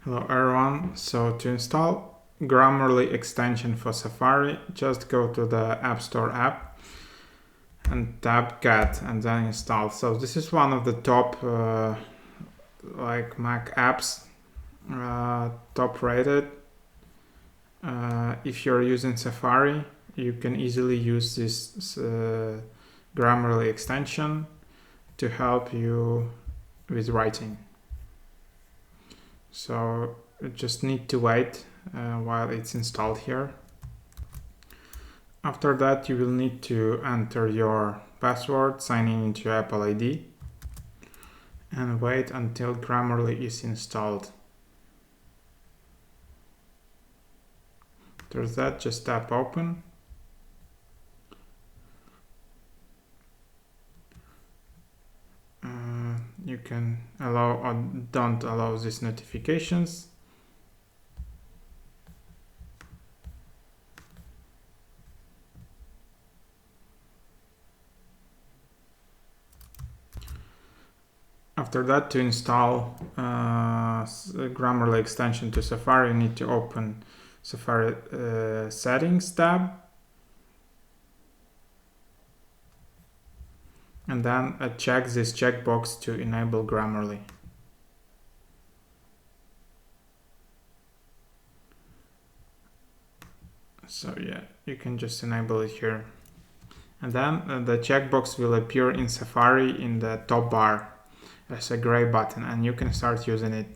Hello everyone, so to install Grammarly extension for Safari, just go to the App Store app and tap Get and then install. So this is one of the top like Mac apps, top rated. If you're using Safari, you can easily use this Grammarly extension to help you with writing. So you just need to wait while it's installed here. After that, you will need to enter your password, signing into Apple ID, and wait until Grammarly is installed. After that, just tap open. You can allow or don't allow these notifications. After that, to install Grammarly extension to Safari, you need to open Safari settings tab. And then check this checkbox to enable Grammarly. So yeah, you can just enable it here. And then the checkbox will appear in Safari in the top bar as a gray button, and you can start using it.